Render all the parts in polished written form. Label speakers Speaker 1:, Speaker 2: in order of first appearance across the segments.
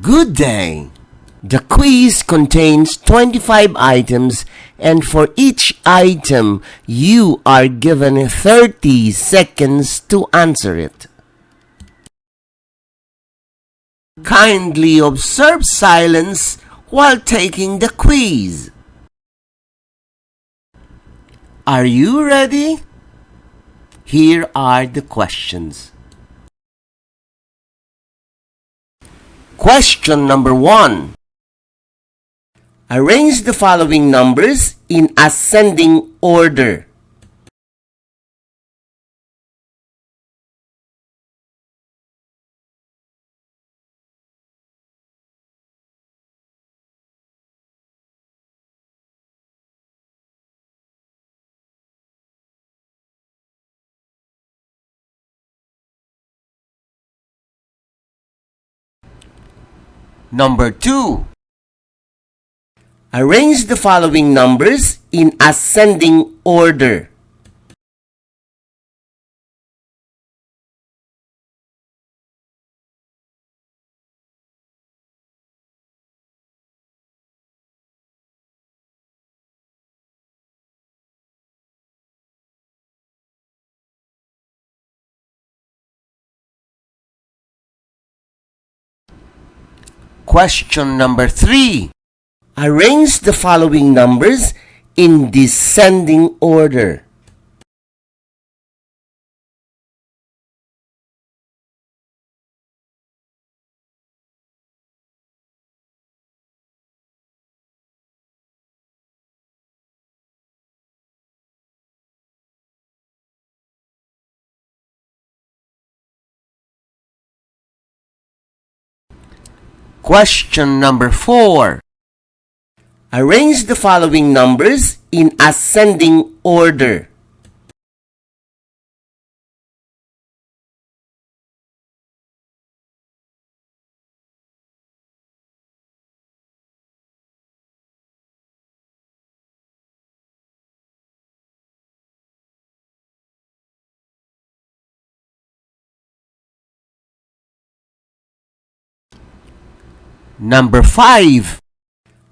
Speaker 1: Good day! The quiz contains 25 items, and for each item, you are given 30 seconds to answer it. Kindly observe silence while taking the quiz. Are you ready? Here are the questions. Question number 1. Arrange the following numbers in ascending order. Number 2. Arrange the following numbers in ascending order. Question number 3. Arrange the following numbers in descending order. Question number 4. Arrange the following numbers in ascending order. Number 5.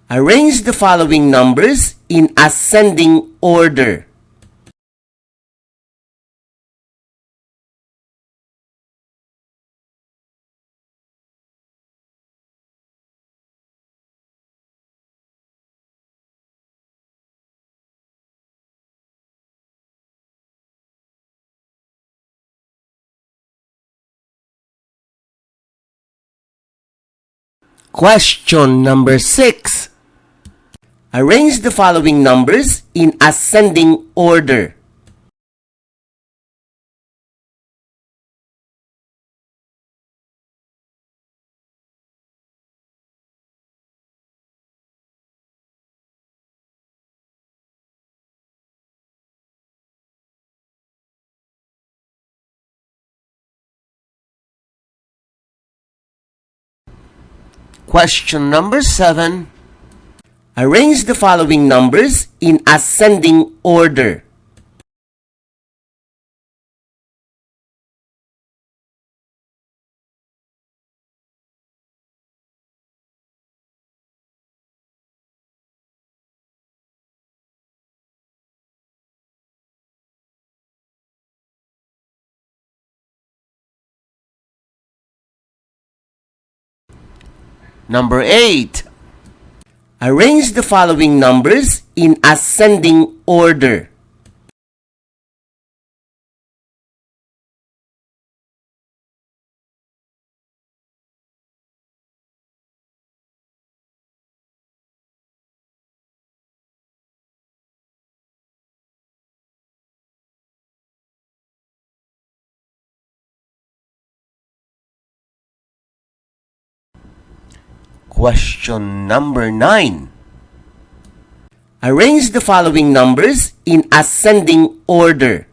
Speaker 1: Arrange the following numbers in ascending order. Question number 6. Arrange the following numbers in ascending order. Question number 7. Arrange the following numbers in ascending order. Number 8. Arrange the following numbers in ascending order. Question number 9. Arrange the following numbers in ascending order.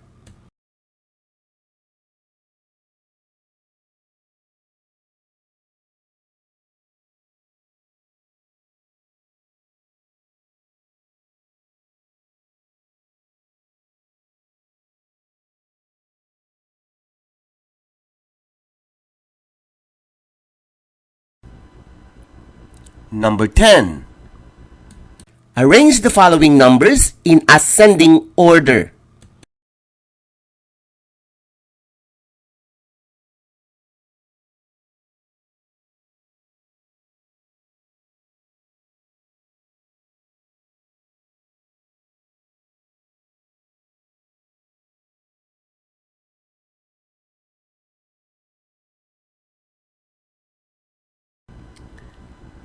Speaker 1: Number 10. Arrange the following numbers in ascending order.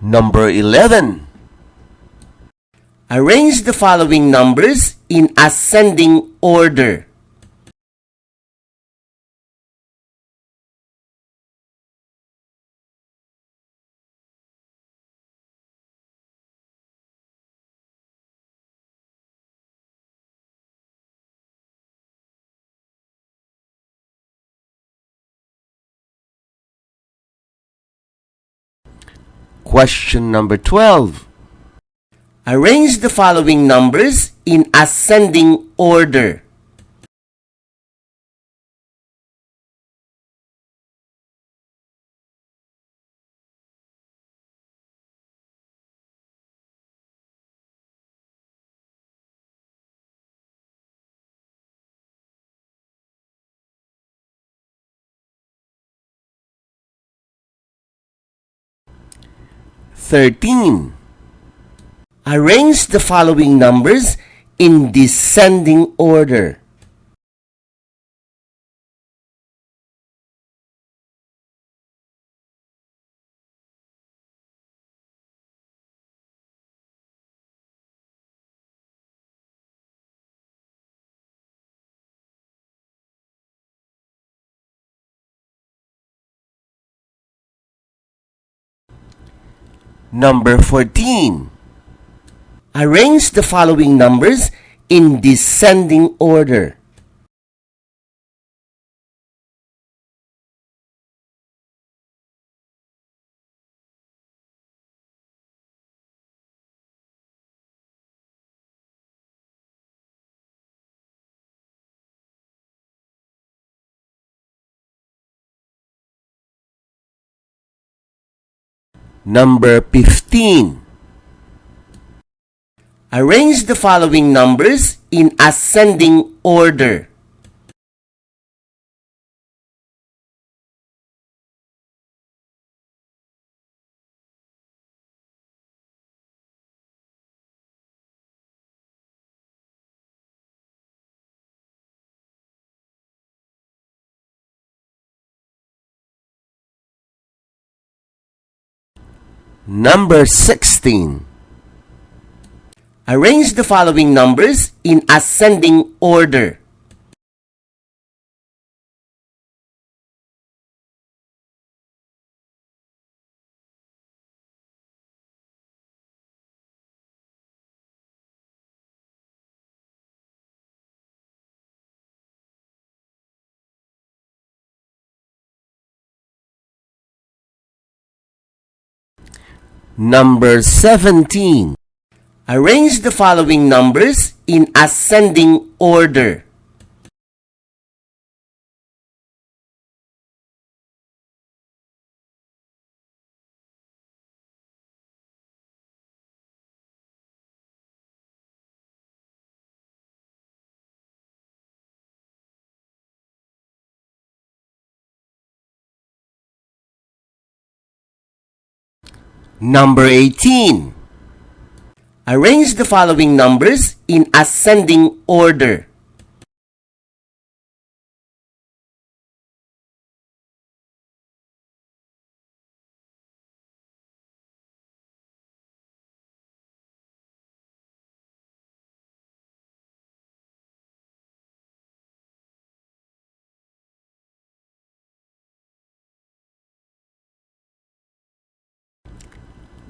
Speaker 1: Number 11. Arrange the following numbers in ascending order. Question number 12. Arrange the following numbers in ascending order. Thirteen. Arrange the following numbers in descending order. Number 14. Arrange the following numbers in descending order. Number 15. Arrange the following numbers in ascending order. Number 16. Arrange the following numbers in ascending order. Number 17. Arrange the following numbers in ascending order. Number 18. Arrange the following numbers in ascending order.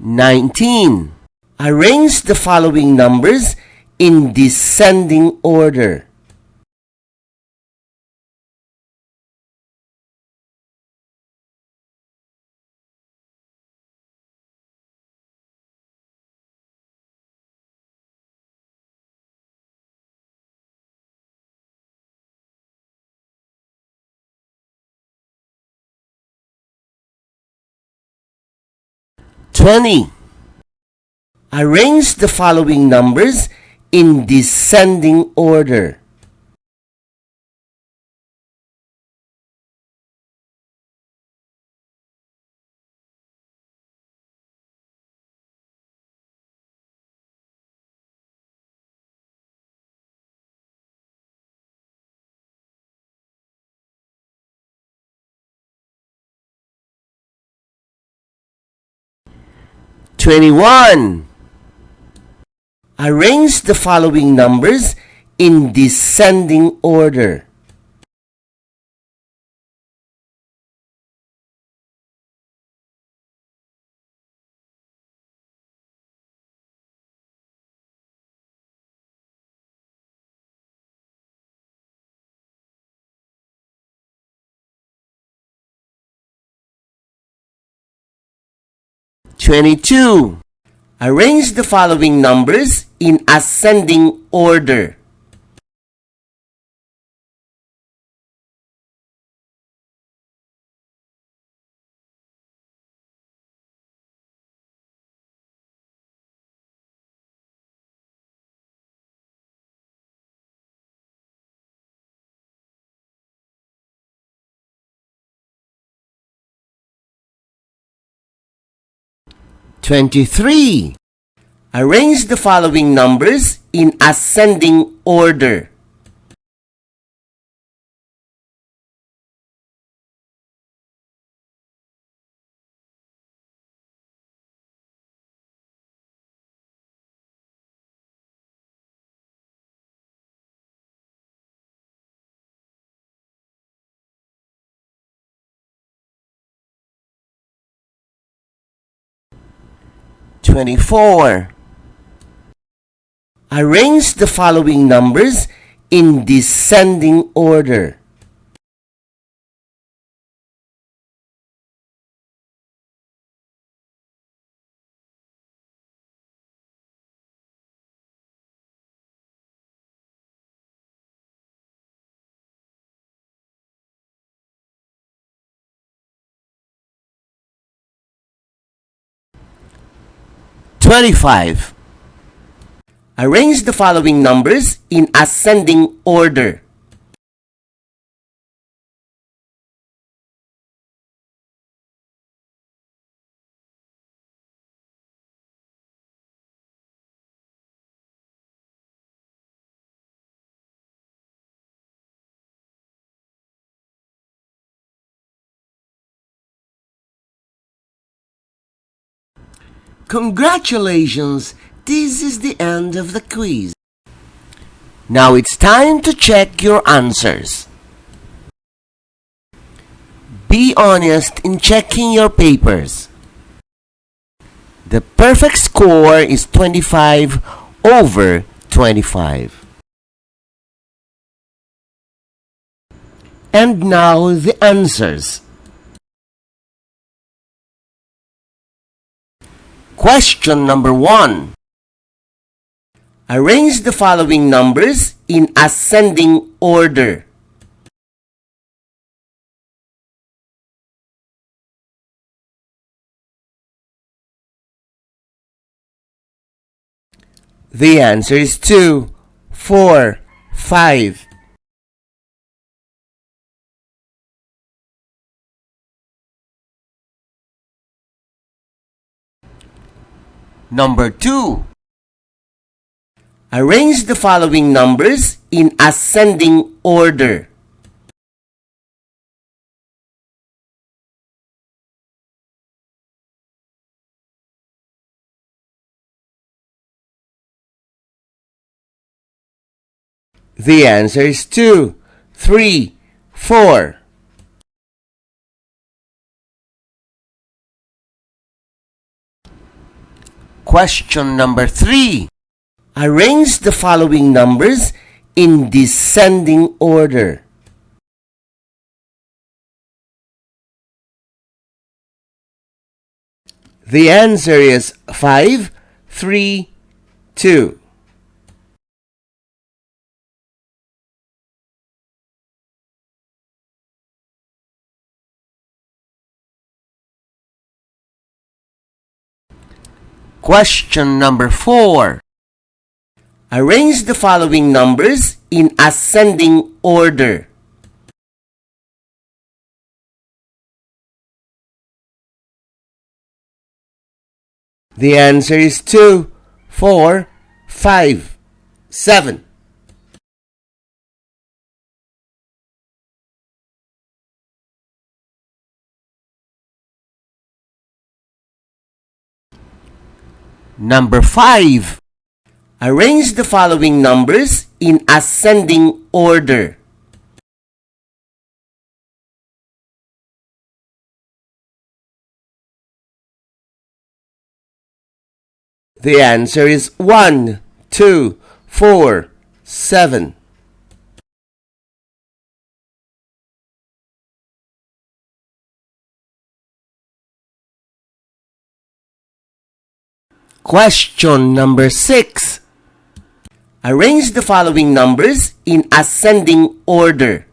Speaker 1: Nineteen. Arrange the following numbers in descending order. Twenty. Arrange the following numbers in descending order. "21. Arrange the following numbers in descending order. "22. Arrange the following numbers in ascending order. "23. Arrange the following numbers in ascending order. "24. Arrange the following numbers in descending order. "25. Arrange the following numbers in ascending order. Congratulations! This is the end of the quiz. Now it's time to check your answers. Be honest in checking your papers. The perfect score is 25 over 25. And now the answers. Question number 1. Arrange the following numbers in ascending order. The answer is 2, 4, 5. Number 2. Arrange the following numbers in ascending order. The answer is 2, 3, 4. Question number 3. Arrange the following numbers in descending order. The answer is 5, 3, 2. Question number 4. Arrange the following numbers in ascending order. The answer is 2, 4, 5, 7. Number 5. Arrange the following numbers in ascending order. The answer is 1, 2, 4, 7. Question number 6. Arrange the following numbers in ascending order.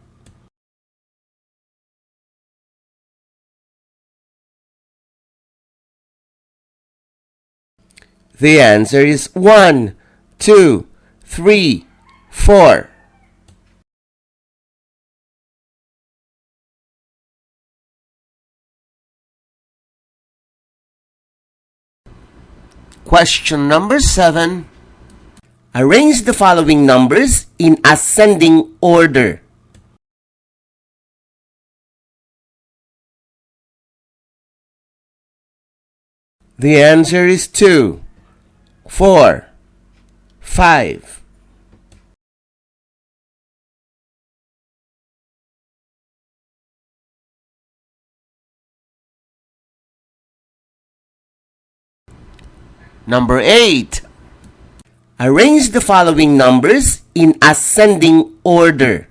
Speaker 1: The answer is 1, 2, 3, 4. Question number 7. Arrange the following numbers in ascending order. The answer is 2, 4, 5. Number 8. Arrange the following numbers in ascending order.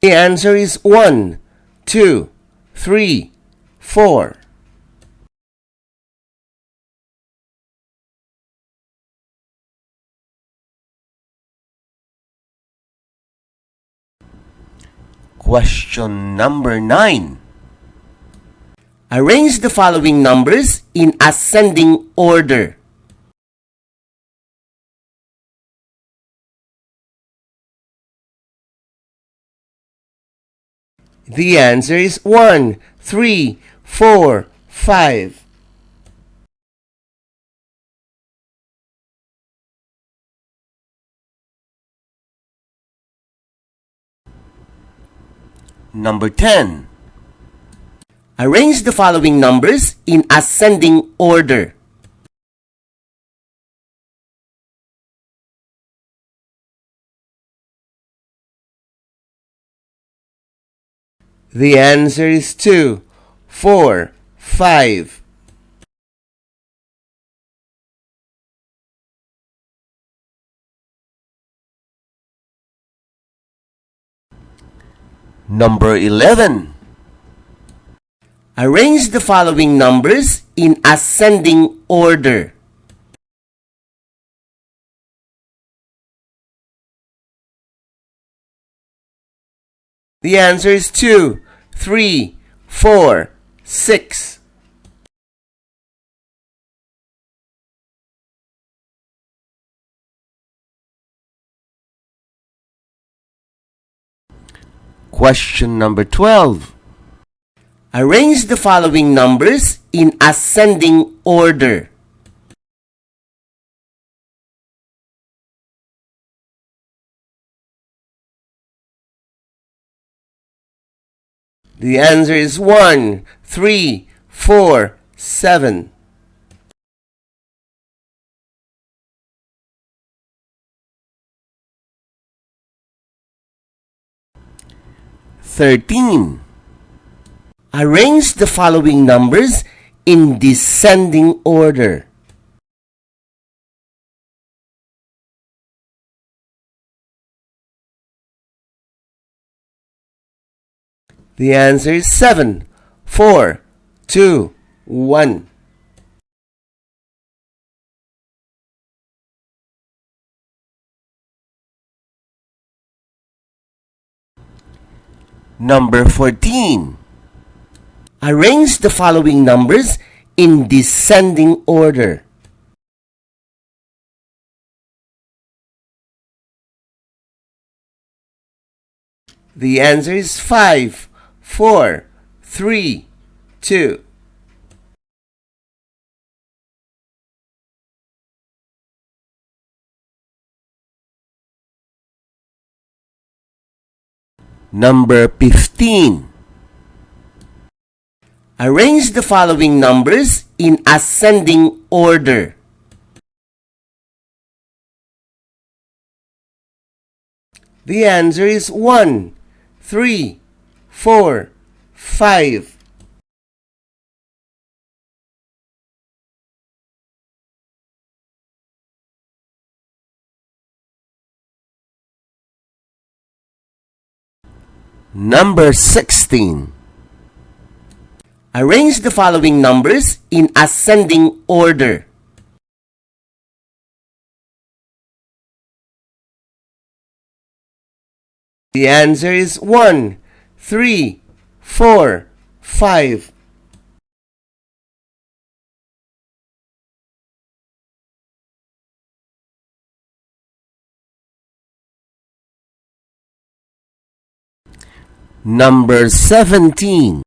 Speaker 1: The answer is 1, 2, 3, 4. Question number 9. Arrange the following numbers in ascending order. The answer is 1, 3, 4, 5. Number 10. Arrange the following numbers in ascending order. The answer is 2, 4, 5. Number 11. Arrange the following numbers in ascending order. The answer is 2, 3, 4, 6. Question number 12. Arrange the following numbers in ascending order. The answer is 1, 3, 4, 7. Arrange the following numbers in descending order. The answer is 7, 4, 2, 1. Number 14. Arrange the following numbers in descending order. The answer is 5, 4, 3, 2. Number 15. Arrange the following numbers in ascending order. The answer is 1, 3, 4, 5. Number 16. Arrange the following numbers in ascending order. The answer is 1, 3, 4, 5. Number 17.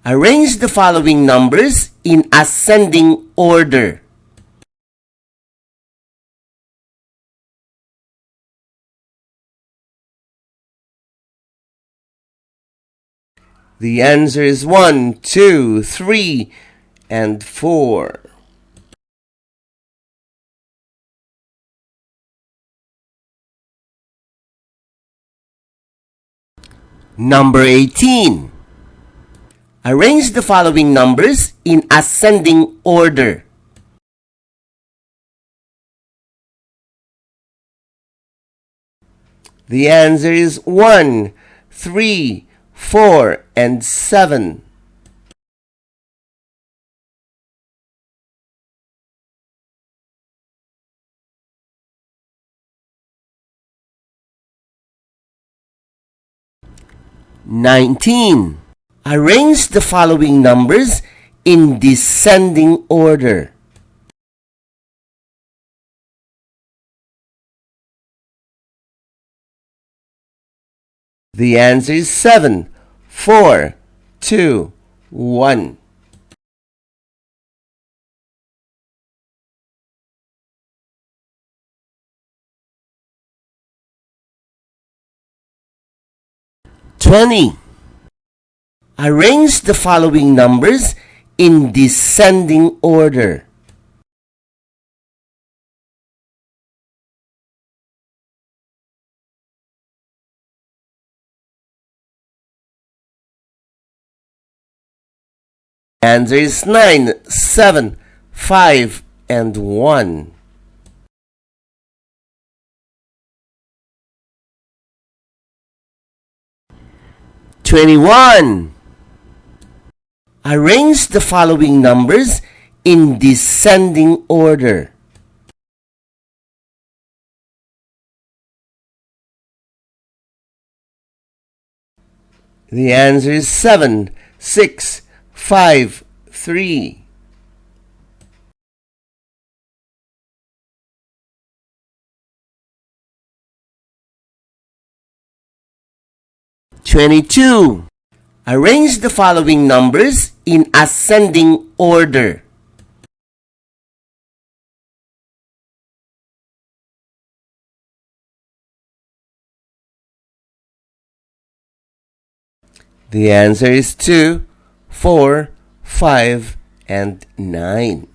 Speaker 1: Arrange the following numbers in ascending order. The answer is 1, 2, 3, and 4. Number 18. Arrange the following numbers in ascending order. The answer is 1, 3, 4, and 7. (19) Arrange the following numbers in descending order. The answer is 7, 4, 2, 1. (20) Arrange the following numbers in descending order. The answer is 9, 7, 5, and 1. (21) Arrange the following numbers in descending order. The answer is 7, 6, 5, 3. (22) Arrange the following numbers in ascending order. The answer is 2, 4, 5, and 9.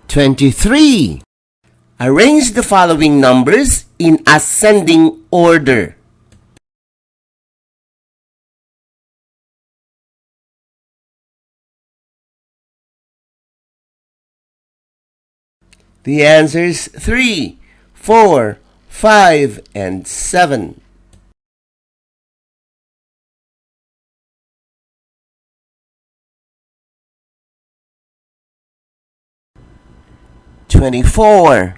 Speaker 1: (23) Arrange the following numbers in ascending order. The answer is 3, 4, 5, and 7. 24.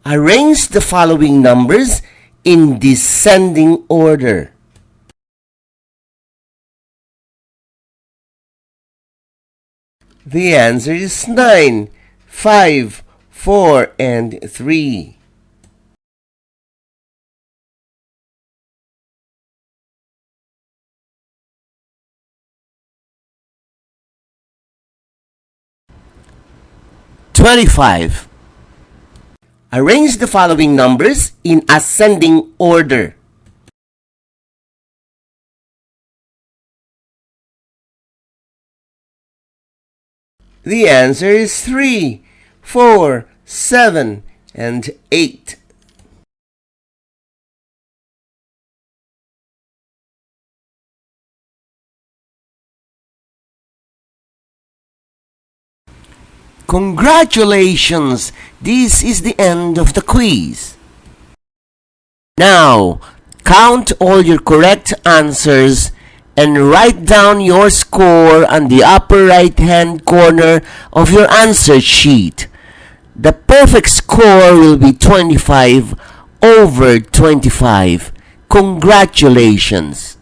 Speaker 1: Arrange the following numbers in descending order. The answer is 9, 5, 4, and 3. "25. Arrange the following numbers in ascending order. The answer is 3, 4, 7, and 8. Congratulations! This is the end of the quiz. Now, count all your correct answers and write down your score on the upper right-hand corner of your answer sheet. The perfect score will be 25 over 25. Congratulations!